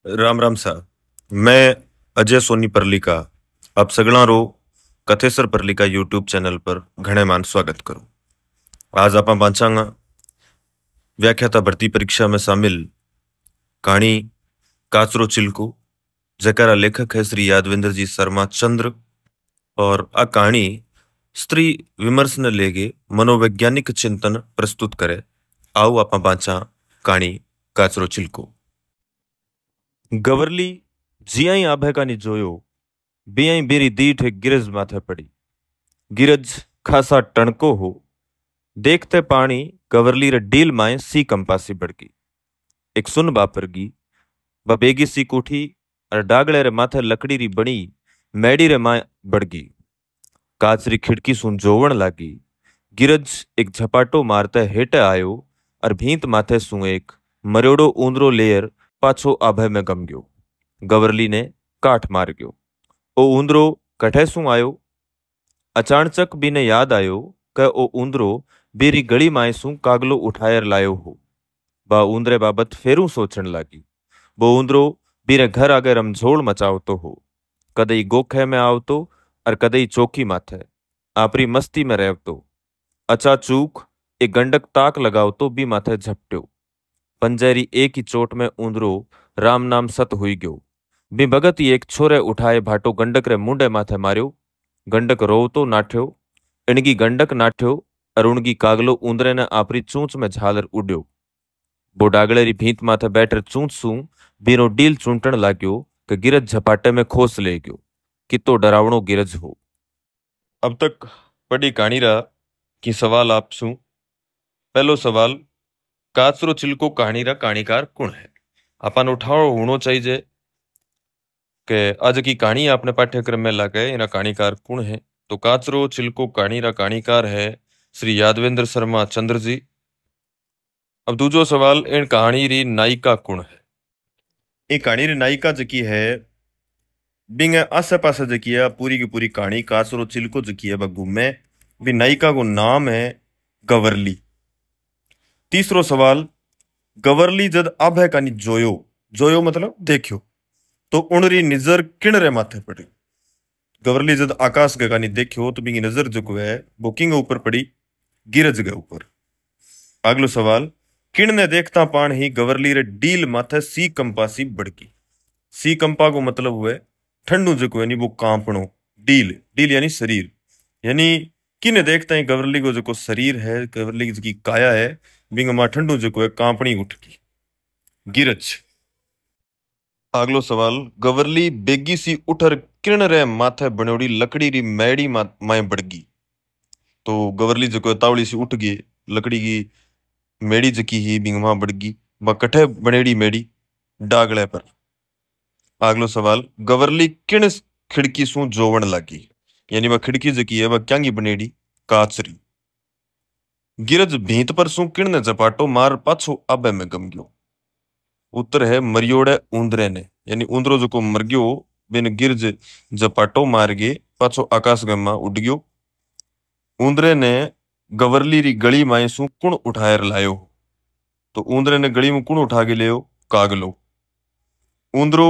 राम राम सा। मैं अजय सोनी परलिका आप सगळा रो कथेसर परलिका यूट्यूब चैनल पर घणे मान स्वागत करूं। आज आप बांचांगा व्याख्याता भर्ती परीक्षा में शामिल कहानी काचरो चिल्को, जकारा लेखक है श्री यादवेंद्र जी शर्मा चंद्र। और आ कहानी स्त्री विमर्श ने लेके मनोवैज्ञानिक चिंतन प्रस्तुत करे। आओ आप बांचा कहानी काचरो चिल्को। गवरली जियाई आभे का नी जोयो बियाई बेरी दीठ एक गिरज माथे पड़ी। गिरज खासा टणको हो, देखते पानी गवरली रे डील माए सी कंपासी बढ़गी। एक सुन बापरगी बेगी सी कोठी और डागले रे माथे लकड़ी री बनी मैडी रे माए बढ़गी। काचरी खिड़की सुन जोवण लागी। गिरज एक झपाटो मारते हेटे आयो और भींत माथे सु एक मरोड़ो ऊंदरो लेयर पाछो आभे में गम गयो। गवरली ने काठ मार गयो। ओ ऊंदरो कठे सु आयो। अचानचक बीने याद आयो कि ओ ऊंदरो बेरी गली माए सु कागलो उठायर लायो हो। बा ऊंदरे बाबत फेरू सोचण लागी। वो ऊंदरो बीरे घर आगे रमझोड़ मचावतो हो। कदई गोखे में आवतो और कदई चौकी माथे आपरी मस्ती में रहतो। अचाचूक एक गंडक ताक लगावतो बी माथे झपट्यो। पंजेरी एक ही चोट में ऊंदरो राम नाम सत हुई गयो। बी भगत ही एक छोरे उठाए भाटो गंडक रे मुंडे माथे मार्यो। गंडक रोवतो नाठ्यो। इणगी गंडक नाठ्यो और उणगी कागलो ऊंदरे ने आपरी चूंच में झालर उड्यो। बो डागले री भींत माथे बैठर चूंच सू बीरो डील चूंटण लाग्यो कि गिरज झपाटे में खोस ले गयो। कितो डरावणो गिरज हो। अब तक पढ़ी कहानी रा की सवाल आपसू। पहलो सवाल, काचरो चिल्को कहानी रा कहानीकार कौन है? अपन उठाओ होनो चाहिए कि आज की कहानी आपने पाठ्यक्रम में लागे इना कहानीकार कौन है। तो काचरो चिल्को कहानी रा कहानीकार है श्री यादवेंद्र शर्मा चंद्र जी। अब दूसरो सवाल, इन कहानी री नायिका कौन है? ये कहानी री नायिका जकी है बिंगे आसे पासे जकी है पूरी की पूरी कहानी काचरो चिल्को जकी है बगू में भी नायिका को नाम है गवरली। तीसरो सवाल, गवरली जद आभे कानी जोयो, जोयो मतलब देखियो, तो उनरी नजर किन रे माथे पड़ी। गवरली जद आकाश के कानी देखियो तो बिंगी नजर जो है वो किंग ऊपर पड़ी, गिरज के ऊपर। अगलो सवाल, किन ने देखता पान ही गवरली रे डील माथे सी कंपासी बढ़गी। सी कंपा को मतलब हुए ठंडू जो यानी वो कांपणो। डील डील यानी शरीर, यानी किने देखता है गवरली को जो शरीर है, गवरली की काया है बिंग मा ठंडू जो है कांपणी उठकी, गिरज। अगलो सवाल, गवरली बेगी सी उठर किरण रे माथे बनोड़ी लकड़ी री मैड़ी माए बढ़गी। तो गवरली जो तावड़ी सी उठ गई, लकड़ी की मेड़ी जकी ही बिंग मा बढ़गी। व कठे बनेड़ी मेड़ी, डागले पर। अगलो सवाल, गवरली किण खिड़की सु जोवण लागी, यानी वह खिड़की जकी है वह क्यांगी बनेड़ी, काचरी। गिरज भींत पर सु किण ने जपाटो मार पाछो आबे में गम गयो। उत्तर है मरियोड़े ऊंदरे ने, यानी ऊंदरो जो को मर गयो बिन गिरज जपाटो मार गे पाछो आकाश गमा उड़ गयो। ऊंदरे ने गवरली री गली माए सु कुण उठायर लायो। तो ऊंदरे ने गली में कुण उठा के लियो, कागलो। ऊंदरो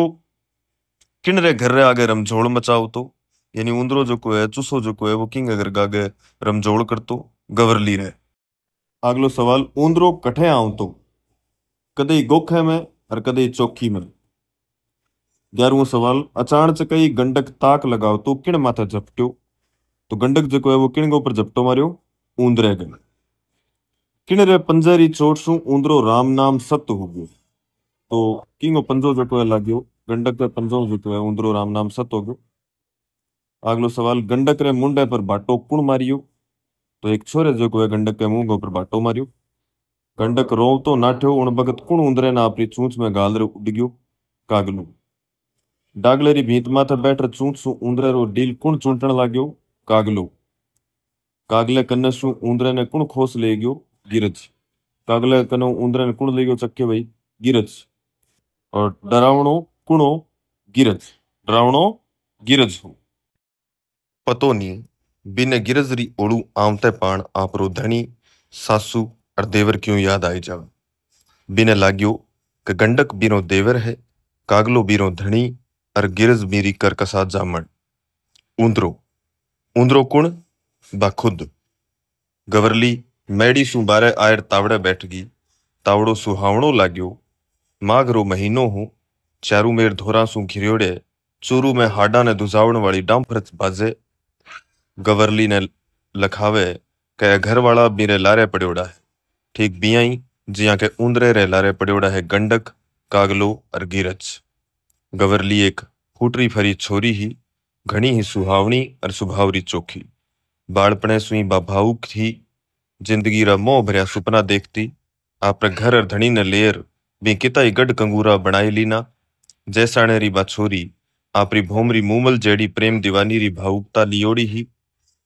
किन रे घर रे आगे रमझोड़ मचाओ तो, यानी ऊंदरो जो को है चूसो जो को है वो किंग अगर आगे रमझोड़ करतो, गवरली रे। अगलो सवाल, ऊंदरो कठे आऊं तो, कदई गोखे में और कदई चौकी में। 11वां सवाल, अचानक कई गंडक ताक लगाओ तो किण माथे झपट्यो। तो गंडक जो है वो किण के ऊपर झपटो मारियो, ऊंदरे गए। किण रे पंजेरी चोट सु ऊंदरो राम नाम सत हो गयो। तो किंगो पंजो जो है लाग्यो, गंडक पे पंजो जो है ऊंदरो राम नाम सत हो गयो। अगलो सवाल, गंडक रे मुंडे पर बाटो कुण मारियो। तो एक छोरे जो है गंडक के मुंह के ऊपर बाटो मारियो। गंडक रोव तो नाठ्यो उन बगत कुण ऊंदरे ना अपनी चूंच में गाल रे उड़ गयो, कागलो। डागले री भींत माथे बैठर चूंच सु ऊंदरे रो डील कुण चूंटण लाग्यो, कागलो। कागले कन्ने सु ऊंदरे ने कुण खोस ले गयो, गिरज। कागले कने ऊंदरे ने कुण ले गयो चक्के भाई, गिरज। और डरावणो कुणो, गिरज। डरावणो गिरज हो। पतो नी बिने गिरज री ओड़ू आमते पाण आपरो धनी सासू और देवर क्यों याद आई जावे। बिने लाग्यो कि गंडक बिनो देवर है कागलो बीरो धणी और गिरज बीरी कर कसा जामण। ऊंदरो ऊंदरो कुण बा खुद। गवरली मैडी सु बारे आयर तावड़े बैठ गई। तावड़ो सुहावणो लाग्यो। माघ रो महीनो हूं। चारू मेर धोरा सु घिरियोड़े चूरू में हाडा ने दुजावण वाली डांफरच बाजे। गवरली ने लखावे के घर वाला बीरे लारे पड़ोड़ा है। ठीक बियाई जिया के ऊंदरे रे लारे पड़ोड़ा है गंडक, कागलो और गिरज। गवरली एक फूटरी फरी छोरी ही, घनी ही सुहावनी और सुभावरी चोखी। बालपणे सुई भावुक थी। जिंदगी रा मोह भरया सुपना देखती। आपरे घर और धनी ने लेर बी किताई गढ़ कंगूरा बनाई लीना। जैसाणे री बा छोरी आपरी भोमरी मूमल जेड़ी प्रेम दीवानी री भावुकता लियोड़ी ही।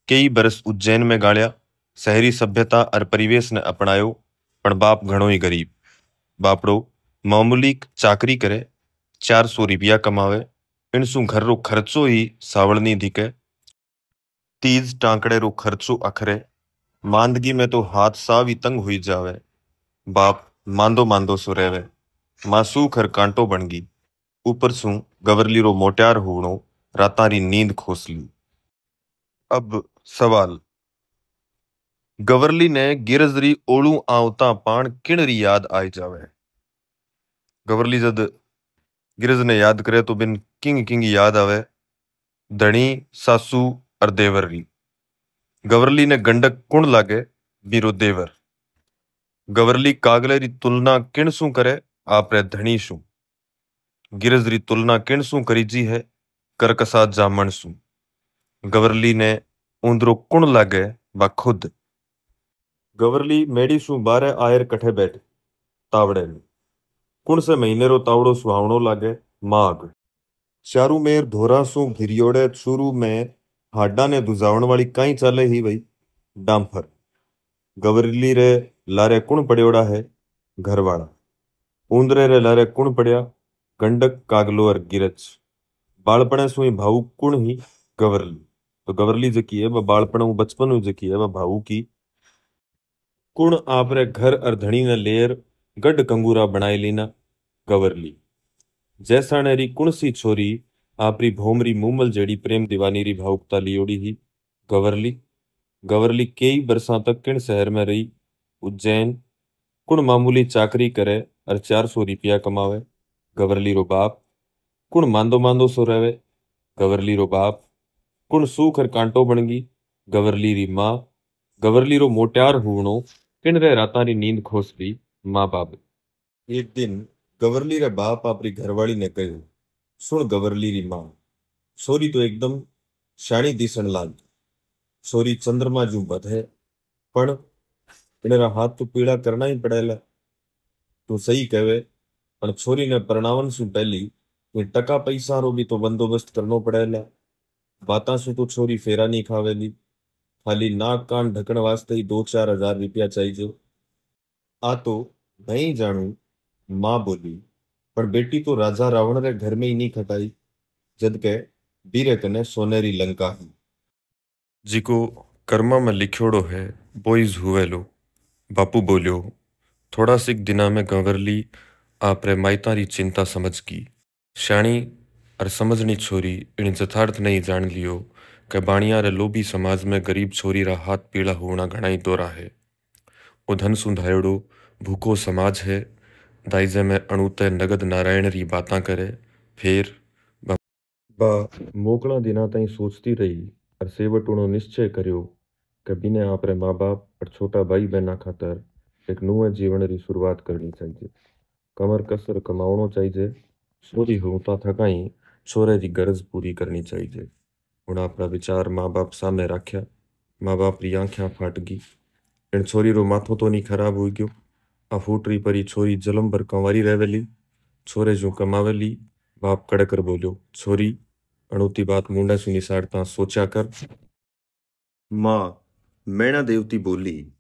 कई बरस उज्जैन में गाड़िया। शहरी सभ्यता और परिवेश ने अपनायो। पण बाप घणो ही गरीब। बापड़ो मामूली चाकरी करे, 400 रुपया कमावे। इनसु घर रो खर्चो ही सावलनी दिखे। तीज टांकड़े रो खर्चो अखरे। मांदगी में तो हाथ साव ही तंग हुई जावे। बाप मांदो मांदो सो रेवे। मासू खर कांटो बन गई। ऊपर सू गवरली रो मोट्यार होवणो रातारी नींद खोसली। अब सवाल, गवरली ने गिरजरी ओलू आवता पाण किणरी याद आई जावे। गवरली जद गिरज ने याद करे तो बिन किंग किंग याद आवे। धणी, सासू और देवररी। गवरली ने गंडक कुण लागे, बीरो देवर। गवरली कागले री तुलना किण सु करे, आपरे धणी सु। गिरज री तुलना किण सु करी जी है, करकसा जामण सु। गवरली ने ऊंदरो कुण लागे, बा खुद। गवरली मेड़ी सु बारे आयर कठे बैठ तावड़े में। कुण से महीने रो तावड़ो सुहावणो लागे, माघ। चारू मेर धोरा सु घिरियोड़े चूरू में हाडा ने दुजावण वाली काई चाले ही वही डांफर। गवरली रे लारे कुण पड़ियोड़ा है, घरवाड़ा। ऊंदरे रे लारे कुण पड़िया, गंडक, कागलो और गिरज। बालपणे सु ही भावुक कुण ही गवरली। तो गवरली जकी है वह बालपण बचपन जकी है वह भावुक की। कुण आपरे घर और धणी ने लेर गढ़ कंगूरा बनाई लीना, गवरली। जैसाणे री कुण सी छोरी आपरी भोमरी मूमल जेड़ी प्रेम दीवानी री भावुकता लियोड़ी ही, गवरली। गवरली कई बरसा तक किण शहर में रही, उज्जैन। कुण मामूली चाकरी करे और 400 रुपया कमावे, गवरली रो बाप। कुण मांदो मांदो सो रहे, गवरली रो बाप। कुण सूख और कांटो बन गई, गवरली री माँ। गवरली रो मोट्यार हुवणो किण रे राता री नींद खोसली, माँ बाप। एक दिन गवरली रे बाप आपरी घरवाली ने कहो, सुन गवरली री माँ, छोरी तो एकदम शाणी दिसण लाग। छोरी चंद्रमा जू बधे, पण इनरा हाथ तो पीड़ा करना ही पड़ेला। तू सही कहवे, पण छोरी ने परणावन सु पहली कोई टका पैसा रो भी तो बंदोबस्त करनो पड़ेला। बाता सु तो छोरी फेरा नहीं खावेली। खाली नाक कान ढकण वास्ते ही 2-4 हजार रुपया चाहिए। आ तो नहीं जानू, माँ बोली। पर बेटी तो राजा रावण रे घर में ही नहीं खटाई, जद के बीरे कने सोनेरी लंका ही। जिको कर्मा में लिखोड़ो है बोईज हुए लो, बापू बोलियो। थोड़ा सिक दिना में गवरली आपरे मायतारी चिंता समझ की। शाणी और समझनी छोरी इन यथार्थ नहीं जान लियो कि बाणिया रे लोभी समाज में गरीब छोरी रा हाथ पीला होना घणाई दोरा है। उधन सुधायड़ो भूखो समाज है। दाइजे में अणुते नगद नारायण री बातां करे। फिर बा मोकला दिना ताई सोचती रही और सेवट उनो निश्चय करियो कि बिने आपरे माँ बाप और छोटा भाई बहना खातर एक नूए जीवन री शुरुआत करनी चाहिए। कमर कसर कमावणो चाहिए। छोरी होता थकाई छोरे री गरज पूरी करनी चाहिए। हुण आपरा विचार माँ बाप सामने राख्या। माँ बाप री आंख्यां फाट गई। इन छोरी रो माथो तो नहीं खराब हो गयो। आ फूटरी परी छोरी जलम भर कंवारी रहेली, छोरे जो कमावेली। बाप कड़े कर बोलियो, छोरी अणुती बात मुंडे सुनी साड़ता सोचा कर। माँ मैणा देवती बोली,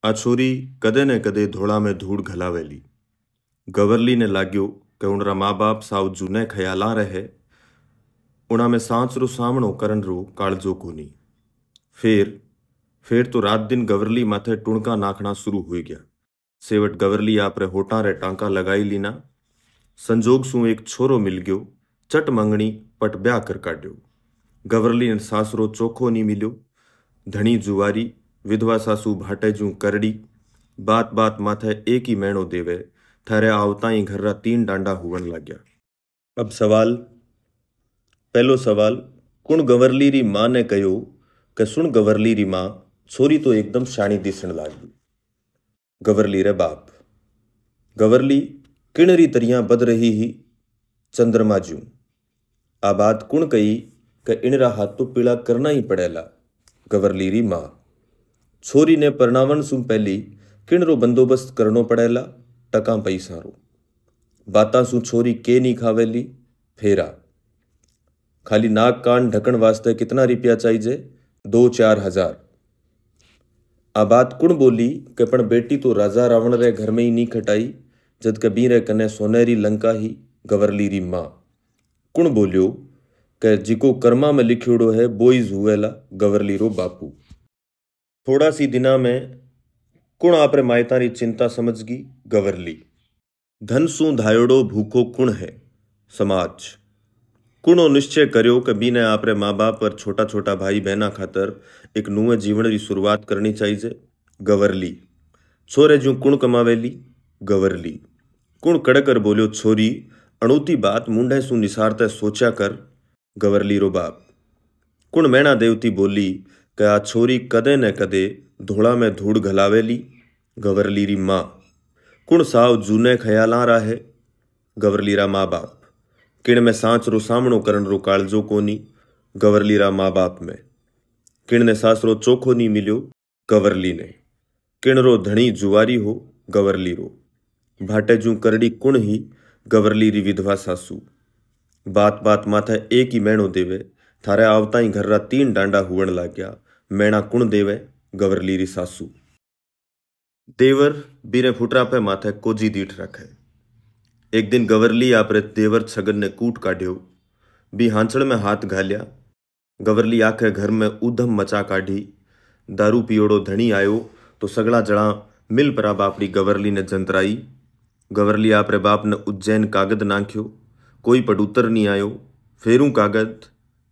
आ छोरी कदे ने कदे धोड़ा में धूड़ घलावेली। गवरली ने लाग्यो कि उनरा माँ बाप साव जूने ख्याला रहे, उना में सांच रो सामणो करन रो कालजो कोनी। फिर तो रात दिन गवरली माथे टुणका नाखना शुरू हो गया। सेवट गवरली आपरे होटा रे टांका लगाई लीना। संजोग सू एक छोरो मिल गयो, चट मंगणी पट ब्याह कर काट्यो। गवरली ने सासरो चोखो नी मिल्यो, धणी जुवारी, विधवा सासू भाटे जू करड़ी, बात बात माथे एक ही मैणो देवे, थारे आवता ही घर रा 3 डांडा हुवन लाग्या। अब सवाल, पहलो सवाल, कुण गवरली री मां ने कहो कि सुन गवरली री मां, छोरी तो एकदम शाणी दिसण लागी। गवरली रे बाप, गवरली किण री तरियां बद रही ही चंद्रमा ज्यूं। आ बात कुण कही कि इनरा हाथ तो पीला करना ही पड़ेला। गवरली री मां, छोरी ने परनावन सु पहली किण रो बंदोबस्त करनो पड़ेला, टका पैसा रो। बाता सु छोरी के नी खावेली, फेरा। खाली नाक कान ढकण वास्ते कितना रुपया चाहिए, 2-4 हजार। आ बात कुण बोली कि पण बेटी तो राजा रावण रे घर में ही नी खटाई, जद कभी रे कने सोनेरी लंका ही। गवरली री मां, कुण बोलियो कि जिको कर्मा में लिखियोड़ो है बोईज हुएला। गवरली रो बापू, थोड़ा सी दिना में कुण आपरे मायता री चिंता समझगी। गवरली, धन सू धायोड़ो भूखो कुण है, समाज। कुणो निश्चय कर्यो कि बीने आपरे माँ बाप और छोटा छोटा भाई बहना खातर एक नूए जीवन की शुरुआत करनी चाहिए। गवरली, छोरे जू कुण कमावेली। गवरली, कुण कड़कर बोलियो छोरी, अणुती बात मुंडे सू निसारते सोचा कर। गवरली रो बाप, कुण मैणा देवती बोली कि आ छोरी कदे न कदे धोड़ा में धूड़ घलावेली। गवरली री मां, कुण साव जूने ख्यालां रा है। गवरली रा माँ बाप, किण में सांच रो सामणो करण रो काळजो कोनी। गवरली रा माँ बाप में किण ने सासरो चोखो नी मिल्यो। गवरली ने, किण रो धणी जुवारी हो। गवरली रो भाटे जू करड़ी कुण ही। गवरली री विधवा सासू, बात बात माथे एक ही मैणो देवे, थारे आवता ही घर रा 3 डांडा हुवण लाग्या, मैणा कुण देवे। गवरली री सासू। देवर बीरे फुटरा पे माथे कोजी दीठ रखे। एक दिन गवरली आपरे देवर छगन ने कूट काढ़्यो, बी हांचड़ में हाथ घाल्या। गवरली आखे घर में ऊधम मचा काढ़ी। दारू पियोड़ो धणी आयो तो सगड़ा जड़ा मिल परा बापड़ी गवरली ने जंतराई। गवरली आपरे बाप ने उज्जैन कागद नाख्यो, कोई पडूतर नी आयो। फेरूं कागद,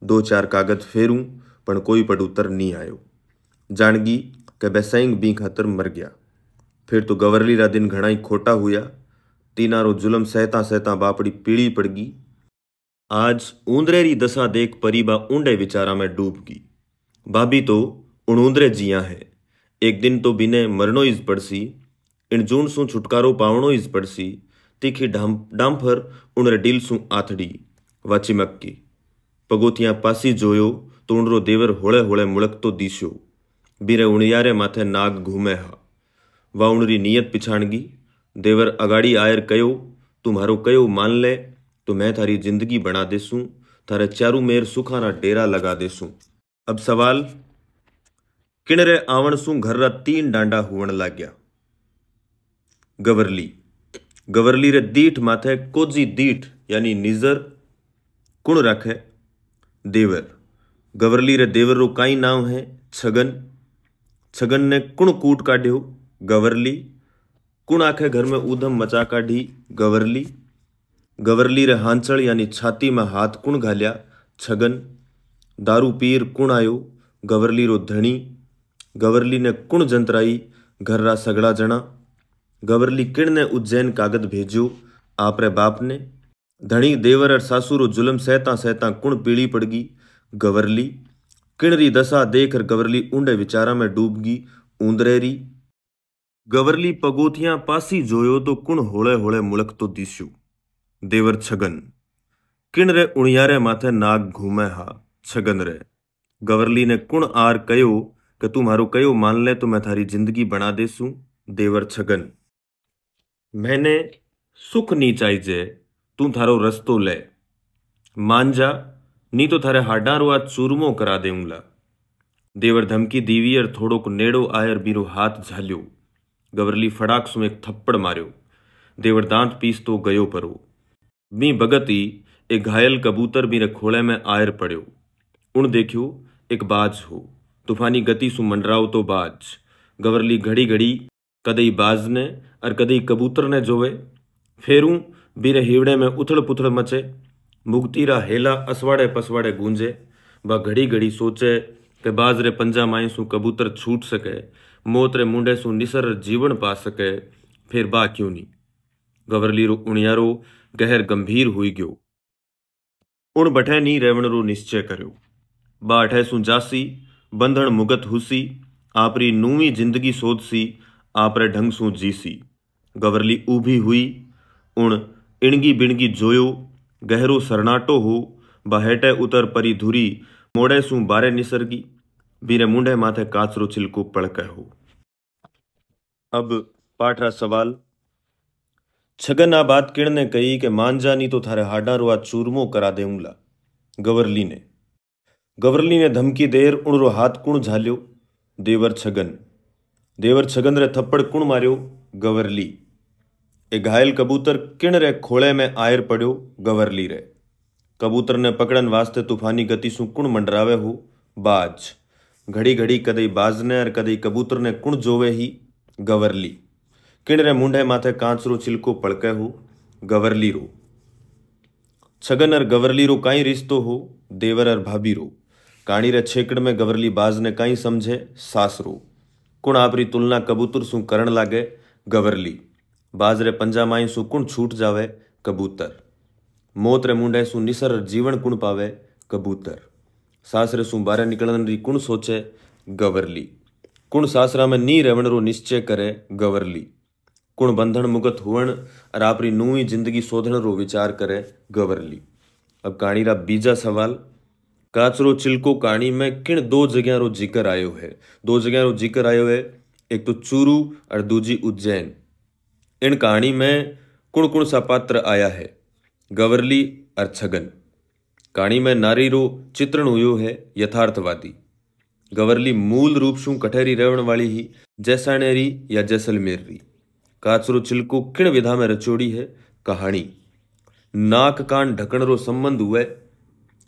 2-4 कागद फेरूं, पण कोई पडूतर नी आयो। जानगी के बैसैंग बी खातर मर गया। फिर तो गवरली रा दिन घणाई खोटा हुआ। तीनारो जुलम सहता सहता बापड़ी पीड़ी पड़गी। आज ऊंदरे री दशा देख परीबा ऊंडे विचारा में डूब गई। भाभी तो उणूंदरे जिया है, एक दिन तो बिने मरनो is पड़सी। In June Sue छुटकारो पावणो is पड़सी। तीखी डांफर उणरे दिल सू आथड़ी वा चिमक्की। पगोथियां पासी जोयो तो उणरो देवर होळे होळे मुळकतो दीस्यो। बीरे उणियारे माथे नाग घूमे हा, वा उणरी नियत पिछाणगी। देवर अगाड़ी आयर कयो, तू मारो कयो मान ले तो मैं थारी जिंदगी बना देसूं, थारे चारू मेर सुखाना डेरा लगा देसूं। अब सवाल, किणरे आवण सू घर रा 3 डांडा हुवण लाग्या। गवरली, गवरली रे दीठ माथे कोजी दीठ यानी निजर कुण रखे। देवर, गवरली रे देवर रो काई नाम है, छगन। छगन ने कुण कूट काढ़्यो। गवरली, कुण आखे घर में ऊधम मचा काढ़ी। गवरली, गवरली रे हांचल यानी छाती में हाथ कुण घाल्या। छगन, दारू पीर कुण आयो। गवरली रो धणी। गवरली ने कुण जंतराई घर रा सगड़ा जणा। गवरली किण ने उज्जैन कागद भेज्यो आपरे बाप ने। धणी देवर और सासू रो जुलम सहता सहता कुण पीड़ी पड़गी। गवरली, किण री दशा देखकर गवरली ऊंडे विचारा में डूबगी। ऊंदरे री। गवरली पगोथियां पासी जोयो तो कुण होळे होळे मुळकतो दीस्यो। देवर छगन, किण रे उणियारे माथे नाग घूमे हा। छगन रे, गवरली ने कुण आर कयो कि तू मारो कयो मान ले तो मैं थारी जिंदगी बना देसूं। देवर छगन, मैंने सुख नी चाहिए, तू थारो रस्तो ले। मान जा, नी तो थारे हाडा रो आज चूरमो करा देऊंला। देवर धमकी दीवी और थोड़ो को नेड़ो आयर बीरो हाथ झाल्यो। गवरली फड़ाक सु एक थप्पड़ मार्यो। देवर दांत पीस तो गयो परो। मी बगती एक घायल कबूतर बीरे खोले में आयर पड़्यो। उण देखियो एक बाज हो, तूफानी गति सु मंडराव तो बाज। गवरली घड़ी घड़ी कदई बाज ने और कदई कबूतर ने जोवे। फेरूं बीरे हिवड़े में उथड़ पुथड़ मचे, मुगतीरा हेला असवाड़े पसवाड़े गूंजे। बा घड़ी घड़ी सोचे कि बाजरे पंजा माई सू कबूतर छूट सके, मौत रे मुंडे सू निसर जीवन पा सके, फिर बा क्यों नहीं। गवरली रो उणियारो गहर गंभीर हुई गयो। उण बठे नी रेवण रो निश्चय कर्यो। बा अठे सू जासी, बंधन मुगत हुसी, आपरी नूवी जिंदगी सोधसी, आपरे ढंग सू जीसी। गवरली ऊभी हुई, उण इणगी बिणगी जोयो, गहरो सरनाटो हो। बहेटे उतर परी धुरी, मोड़े सू बारे निसरगी, बीरे मुंडे माथे काचरो छिलको पड़के हो। अब पाठरा सवाल। छगन आ बात किण ने कही कि मान जानी तो थारे हाडा रो आज चूरमो करा देऊंला। गवरली ने धमकी देर उणरो हाथ कुण झाल्यो। देवर छगन। देवर छगन रे थप्पड़ कुण मार्यो। गवरली। ए घायल कबूतर किण रे खोले में आयर पड़ो। गवरली रे। कबूतर ने पकड़न वास्ते तूफानी गति सु कुण मंडरावे हो। बाज। घड़ी घड़ी कदई बाजने और कदई कबूतर ने कुण जोवे ही। गवरली। किण रे मुंडे माथे कांचरो छिलको पड़के हो। गवरली रो। छगन और गवरली रो काई रिश्तो हो। देवर और भाभी रो। काणी रे छेकड़ में गवरली बाज ने काई समझे। सासरो। कुण आपरी तुलना कबूतर सु करण लागे। गवरली। बाज रे पंजा माई सु कुण छूट जावे। कबूतर। मौत रे मुंडे सु निसर जीवन कुण पावे। कबूतर। सासरे सु बारे निकलन री कुण सोचे। गवरली। कुण सासरा में नी रेवण रो निश्चय करे। गवरली। कुण बंधन मुगत हुवण और आपरी नूवी जिंदगी शोधन रो विचार करे। गवरली। अब कहानी रा बीजा सवाल। काचरो चिलको कहानी में किण दो जगह रो जिक्र आयो है। दो जगह रो जिक्र आयो है, एक तो चूरू और दूजी उज्जैन। इन कहानी में कुण कुण सा पात्र आया है। गवरली और छगन। कहानी में नारी रो चित्रण हुयो है यथार्थवादी। गवरली मूल रूप सु कठेरी रेवण वाली ही, जैसाणेरी या जैसलमेर री। काचरो चिलको किण विधा में रचोड़ी है। कहानी। नाक कान ढकण रो संबंध हुए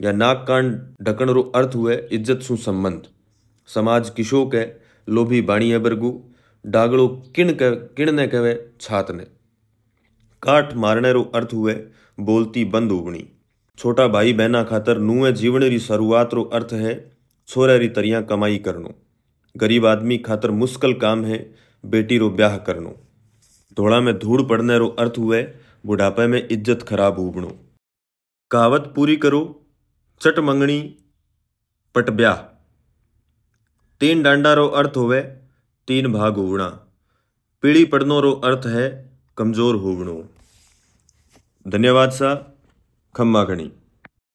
या नाक कान ढकण रो अर्थ हुए इज्जत सु संबंध। समाज किशो के लोभी बाणीए बरगू। डागड़ो किण ने कहे छात ने। काठ मारने रो अर्थ हुए बोलती बंद उगणी। छोटा भाई बहना खातर नूए जीवन री शुरुआत रो अर्थ है छोरे री तरिया कमाई करनो। गरीब आदमी खातर मुश्किल काम है बेटी रो ब्याह करनो। धोड़ा में धूड़ पड़ने रो अर्थ हुए बुढ़ापे में इज्जत खराब उबणो। कहावत पूरी करो। चट मंगणी पट ब्याह। तीन डांडा रो अर्थ होवे तीन भाग होवणा। पीड़ी पड़नो रो अर्थ है कमजोर होवणो। धन्यवाद सा। खम्मा घणी।